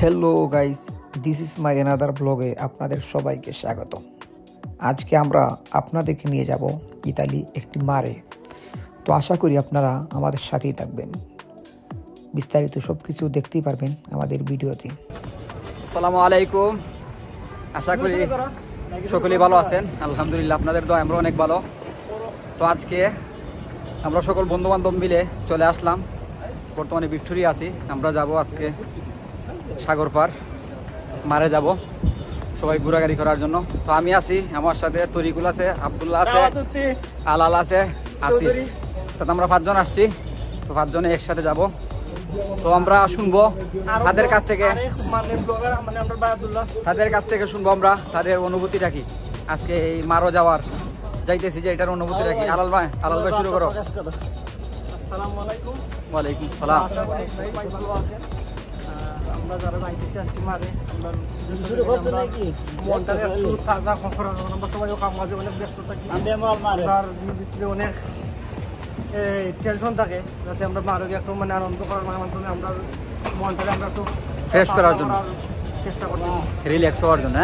Hello guys, this is my another ব্লগে আপনাদের সবাইকে স্বাগত। আজকে আমরা আপনাদেরকে নিয়ে যাব ইতালি একটি মারে। তো আশা করি আপনারা আমাদের সাথেই থাকবেন, বিস্তারিত সব কিছু দেখতেই পারবেন আমাদের ভিডিওতে। আসসালামু আলাইকুম, আশা করি সকলেই ভালো আছেন। আলহামদুলিল্লাহ, আপনাদের দোয়া আমরা অনেক ভালো। তো আজকে আমরা সকল বন্ধুবান্ধব মিলে চলে আসলাম, বর্তমানে ভিক্টোরিয়া আছি। আমরা যাব আজকে সাগর পার মারে যাব সবাই ঘোরাঘুরি করার জন্য। তো আমি আছি, আমার সাথে তরিকুল আছে, আব্দুল্লাহ আছে, আলাল আছে, আসিফ। তাতে আমরা 5 জন আসছি। তো 5 জনে একসাথে যাব। তো আমরা শুনবো তাদের কাছ থেকে শুনবো আমরা তাদের অনুভূতিটা কি, আজকে এই মারো যাওয়ার যাইতেছি যে এটার অনুভূতিটা কি। আলাল ভাই শুরু করো। আসসালামু আলাইকুম। ওয়ালাইকুম সালাম। আমরা যারা যাইতেছি আজকে মারে, আমরা মনটা একটু তাজা করার জন্য আমরা সবাই কাম কাজে অনেক ব্যস্ত থাকি। তার ভিতরে অনেক টেনশন থাকে, যাতে আমরা মারোকে একটু আনন্দ করার মাধ্যমে আমরা মনটাকে আমরা একটু ফ্রেশ করার জন্য চেষ্টা করছি, রিল্যাক্স হওয়ার জন্য।